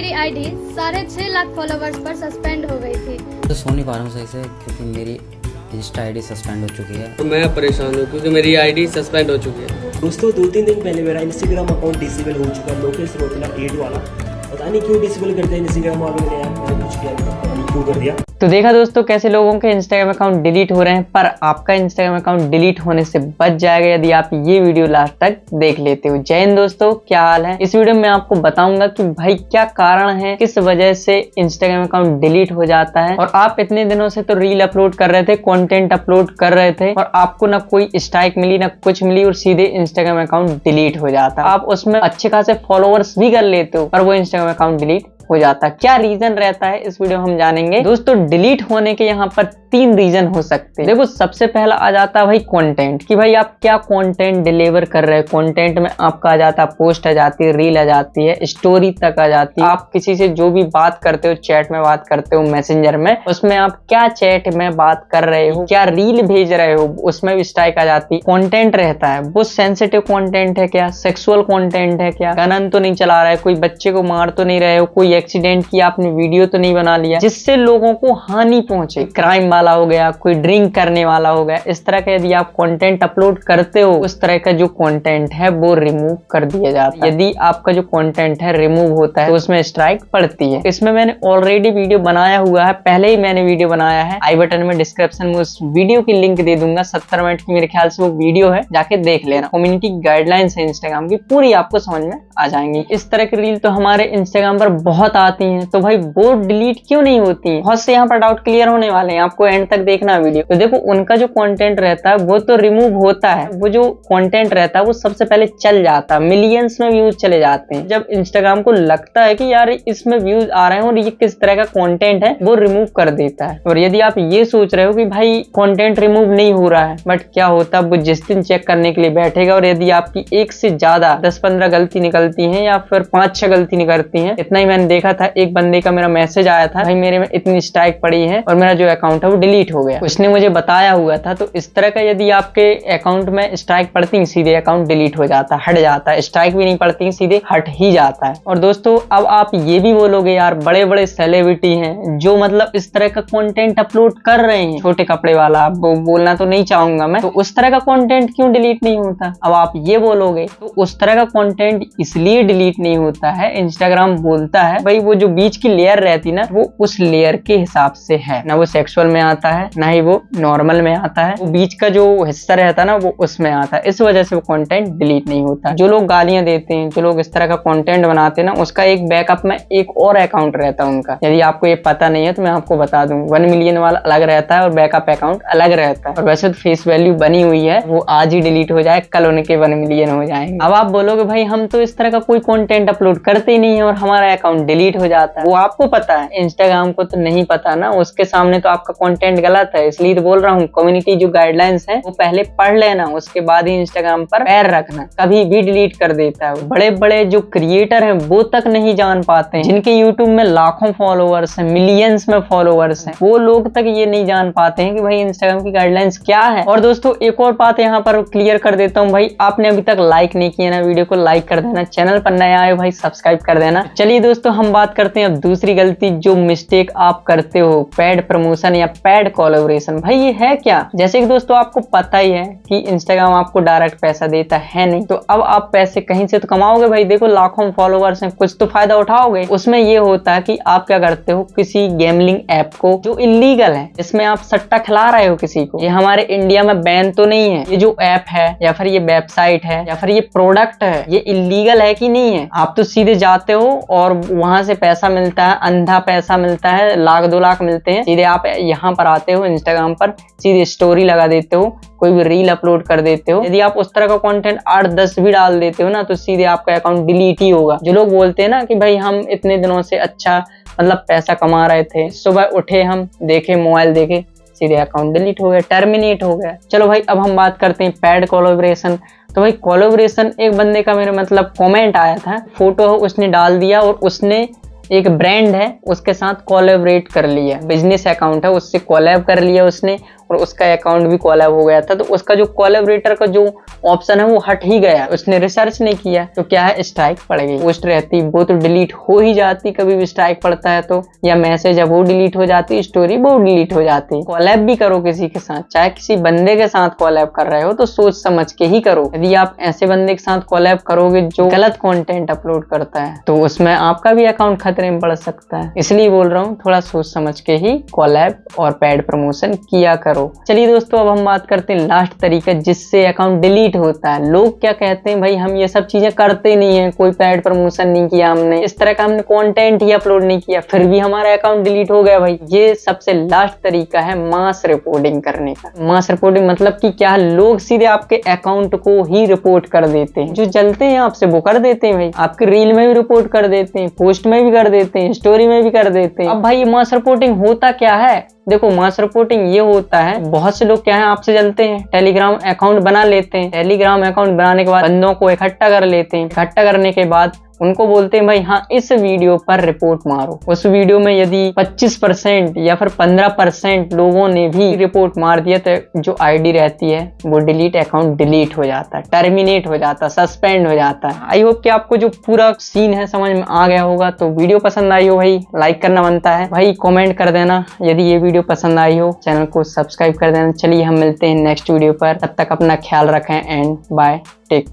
मेरी ID 6.5 lakh followers पर suspend हो गई थी। तो सो नहीं पा रहा हूँ सही से क्योंकि मेरी इंस्टा आईडी सस्पेंड हो चुकी है। तो मैं परेशान हूँ क्योंकि मेरी आईडी सस्पेंड हो चुकी है। दोस्तों 2-3 दिन पहले मेरा इंस्टाग्राम अकाउंट डिसेबल हो चुका है। लोकेश रोटिला 8 वाला, पता नहीं क्यों डिसेबल करते हैं इंस्टाग्राम वालों ने, यार मैंने कुछ किया पता नहीं क्यों कर दिया। तो देखा दोस्तों कैसे लोगों के इंस्टाग्राम अकाउंट डिलीट हो रहे हैं, पर आपका इंस्टाग्राम अकाउंट डिलीट होने से बच जाएगा यदि आप ये वीडियो लास्ट तक देख लेते हो। जय हिंद दोस्तों, क्या हाल है। इस वीडियो में आपको बताऊंगा कि भाई क्या कारण है, किस वजह से इंस्टाग्राम अकाउंट डिलीट हो जाता है। और आप इतने दिनों से तो रील अपलोड कर रहे थे, कंटेंट अपलोड कर रहे थे और आपको ना कोई स्ट्राइक मिली ना कुछ मिली और सीधे इंस्टाग्राम अकाउंट डिलीट हो जाता। आप उसमें अच्छे खासे फॉलोअर्स भी कर लेते हो पर वो इंस्टाग्राम अकाउंट डिलीट हो जाता। क्या रीजन रहता है इस वीडियो हम जानेंगे। दोस्तों डिलीट होने के यहाँ पर 3 रीजन हो सकते हैं। देखो सबसे पहला आ जाता है भाई कंटेंट, कि भाई आप क्या कंटेंट डिलीवर कर रहे हो। कंटेंट में आपका आ जाता है पोस्ट आ जाती है, रील आ जाती है, स्टोरी तक आ जाती है। आप किसी से जो भी बात करते हो, चैट में बात करते हो, मैसेंजर में, उसमें आप क्या चैट में बात कर रहे हो, क्या रील भेज रहे हो, उसमें भी स्ट्राइक आ जाती है। कंटेंट रहता है वो सेंसिटिव कंटेंट है क्या, सेक्सुअल कंटेंट है क्या, गन तो नहीं चला रहा है, कोई बच्चे को मार तो नहीं रहे हो, कोई एक्सीडेंट की आपने वीडियो तो नहीं बना लिया जिससे लोगों को हानि पहुंचे, क्राइम वाला हो गया, कोई ड्रिंक करने वाला हो गया। इस तरह का यदि आप कंटेंट अपलोड करते हो, उस तरह का जो कंटेंट है वो रिमूव कर दिया जाता है। यदि आपका जो कंटेंट है रिमूव होता है तो उसमें स्ट्राइक पड़ती है। इसमें मैंने ऑलरेडी वीडियो बनाया हुआ है, पहले ही मैंने वीडियो बनाया है। आई बटन में डिस्क्रिप्शन में उस वीडियो की लिंक दे दूंगा। 70 मिनट की मेरे ख्याल से वो वीडियो है, जाके देख लेना। कम्युनिटी गाइडलाइंस है इंस्टाग्राम की, पूरी आपको समझ में आ जाएंगी। इस तरह की रील तो हमारे इंस्टाग्राम पर बहुत आती हैं, तो भाई वो डिलीट क्यों नहीं होती है। बहुत से यहाँ पर डाउट क्लियर होने वाले हैं, आपको एंड तक देखना वीडियो। तो देखो उनका जो कंटेंट रहता है वो तो रिमूव होता है, वो जो कंटेंट रहता है वो सबसे पहले चल जाता है, मिलियंस में व्यूज चले जाते हैं। जब इंस्टाग्राम को लगता है कि यार इसमें व्यूज आ रहे हैं और ये किस तरह का कंटेंट है, वो रिमूव कर देता है। और यदि आप ये सोच रहे हो कि भाई कंटेंट रिमूव नहीं हो रहा है, बट क्या होता है वो जिस दिन चेक करने के लिए बैठेगा और यदि आपकी एक से ज्यादा 10-15 गलती निकलती है या फिर 5-6 गलती निकलती है, इतना ही मैंने देखा था। एक बंदे का मेरा मैसेज आया था, भाई मेरे में इतनी स्ट्राइक पड़ी है और मेरा जो अकाउंट है वो डिलीट हो गया, उसने मुझे बताया हुआ था। तो इस तरह का यदि आपके अकाउंट में स्ट्राइक पड़ती है, सीधे अकाउंट डिलीट हो जाता है, हट जाता है। स्ट्राइक भी नहीं पड़ती, सीधे हट ही जाता है। और दोस्तों अब आप ये भी बोलोगे यार बड़े बड़े सेलिब्रिटी हैं जो मतलब इस तरह का कंटेंट अपलोड कर रहे हैं, छोटे कपड़े वाला, बोलना तो नहीं चाहूंगा मैं, तो उस तरह का कंटेंट क्यों डिलीट नहीं होता। अब आप ये बोलोगे तो उस तरह का कंटेंट इसलिए डिलीट नहीं होता है, इंस्टाग्राम बोलता है भाई वो जो बीच की लेयर रहती ना, वो उस लेयर के हिसाब से है ना, वो सेक्सुअल में आता है ना ही वो नॉर्मल में आता है, वो बीच का जो हिस्सा रहता है ना वो उसमें आता है। इस वजह से वो कंटेंट डिलीट नहीं होता। जो लोग गालियां देते हैं, जो लोग इस तरह का कंटेंट बनाते हैं ना, उसका एक बैकअप में एक और अकाउंट रहता है उनका। यदि आपको ये पता नहीं है तो मैं आपको बता दूं, 1 मिलियन वाला अलग रहता है और बैकअप अकाउंट अलग रहता है। और वैसे तो फेस वैल्यू बनी हुई है, वो आज ही डिलीट हो जाए, कल उनके 1 मिलियन हो जाएंगे। अब आप बोलोगे भाई हम तो इस तरह का कोई कंटेंट अपलोड करते ही नहीं है और हमारा अकाउंट डिलीट हो जाता है। वो आपको पता है, इंस्टाग्राम को तो नहीं पता ना, उसके सामने तो आपका कंटेंट गलत है। इसलिए तो बोल रहा हूँ कम्युनिटी जो गाइडलाइंस है वो पहले पढ़ लेना, उसके बाद ही इंस्टाग्राम पर पैर रखना। कभी भी डिलीट कर देता है। बड़े बड़े जो क्रिएटर हैं वो तक नहीं जान पाते हैं, जिनके यूट्यूब में लाखों फॉलोअर्स हैं, मिलियंस में फॉलोअर्स हैं, वो लोग तक ये नहीं जान पाते हैं कि भाई इंस्टाग्राम की गाइडलाइंस क्या है। और दोस्तों एक और बात यहाँ पर क्लियर कर देता हूँ, भाई आपने अभी तक लाइक नहीं किया ना, वीडियो को लाइक कर देना, चैनल पर नया आए भाई सब्सक्राइब कर देना। चलिए दोस्तों हम बात करते हैं अब दूसरी गलती जो मिस्टेक आप करते हो, पैड प्रमोशन या पैड कोलैबोरेशन। भाई ये है क्या। जैसे कि दोस्तों आपको पता ही है कि इंस्टाग्राम आपको डायरेक्ट पैसा देता है नहीं, तो अब आप पैसे कहीं से तो कमाओगे भाई। देखो लाखों फॉलोअर्स हैं, कुछ तो फायदा उठाओगे। उसमें ये होता है कि आप क्या करते हो, किसी गेमलिंग ऐप को जो इलीगल है, जिसमें आप सट्टा खिला रहे हो किसी को, ये हमारे इंडिया में बैन तो नहीं है, ये जो ऐप है या फिर ये वेबसाइट है या फिर ये प्रोडक्ट है, ये इलीगल है कि नहीं है। आप तो सीधे जाते हो और वहां से पैसा मिलता है, अंधा पैसा मिलता है, 1-2 लाख मिलते हैं। सीधे आप यहाँ पर आते हो इंस्टाग्राम पर, सीधे स्टोरी लगा देते हो, कोई भी रील अपलोड कर देते हो। यदि आप उस तरह का कंटेंट 8-10 भी डाल देते हो ना, तो सीधे आपका अकाउंट डिलीट ही होगा। जो लोग बोलते हैं ना कि भाई हम इतने दिनों से अच्छा मतलब पैसा कमा रहे थे, सुबह उठे हम देखे मोबाइल देखे, सीधे अकाउंट डिलीट हो गया, टर्मिनेट हो गया। चलो भाई अब हम बात करते हैं पैड कोलैबोरेशन। तो भाई कोलैबोरेशन, एक बंदे का मेरे मतलब कमेंट आया था, फोटो उसने डाल दिया और उसने एक ब्रांड है उसके साथ कोलैबोरेट कर लिया, बिजनेस अकाउंट है उससे कोलैब कर लिया उसने, और उसका अकाउंट भी कोलैब हो गया था, तो उसका जो कोलैबोरेटर का जो ऑप्शन है वो हट ही गया। उसने रिसर्च नहीं किया तो क्या है, स्ट्राइक पड़ गई। पोस्ट रहती वो तो डिलीट हो ही जाती, कभी भी स्ट्राइक पड़ता है तो, या मैसेज है वो डिलीट हो जाती, स्टोरी वो डिलीट हो जाती। कोलैब भी करो किसी के साथ, चाहे किसी बंदे के साथ कोलैब कर रहे हो तो सोच समझ के ही करो। यदि आप ऐसे बंदे के साथ कोलैब करोगे जो गलत कंटेंट अपलोड करता है तो उसमें आपका भी अकाउंट खतरे में पड़ सकता है। इसलिए बोल रहा हूँ थोड़ा सोच समझ के ही कोलैब और पेड प्रमोशन किया करो। चलिए दोस्तों, अब हम बात करते हैं लास्ट तरीका जिससे अकाउंट डिलीट होता है। लोग क्या कहते हैं, भाई हम ये सब चीजें करते नहीं है, कोई पेड प्रमोशन नहीं किया हमने, इस तरह का हमने कंटेंट ही अपलोड नहीं किया, फिर भी हमारा अकाउंट डिलीट हो गया। भाई ये सबसे लास्ट तरीका है मास रिपोर्टिंग करने का। मास रिपोर्टिंग मतलब कि क्या, लोग सीधे आपके अकाउंट को ही रिपोर्ट कर देते हैं। जो जलते हैं आपसे वो कर देते हैं भाई, आपके रील में भी रिपोर्ट कर देते हैं, पोस्ट में भी कर देते हैं, स्टोरी में भी कर देते हैं। अब भाई मास रिपोर्टिंग होता क्या है, देखो मास रिपोर्टिंग ये होता है, बहुत से लोग क्या है आपसे जलते हैं, टेलीग्राम अकाउंट बना लेते हैं, टेलीग्राम अकाउंट बनाने के बाद बंदों को इकट्ठा कर लेते हैं, इकट्ठा करने के बाद उनको बोलते हैं भाई हाँ इस वीडियो पर रिपोर्ट मारो। उस वीडियो में यदि 25% या फिर 15% लोगों ने भी रिपोर्ट मार दिया तो जो आईडी रहती है वो डिलीट, अकाउंट डिलीट हो जाता है, टर्मिनेट हो जाता है, सस्पेंड हो जाता है। आई होप कि आपको जो पूरा सीन है समझ में आ गया होगा। तो वीडियो पसंद आई हो भाई लाइक करना बनता है, भाई कॉमेंट कर देना यदि ये वीडियो पसंद आई हो, चैनल को सब्सक्राइब कर देना। चलिए हम मिलते हैं नेक्स्ट वीडियो पर, तब तक अपना ख्याल रखें एंड बाय, टेक।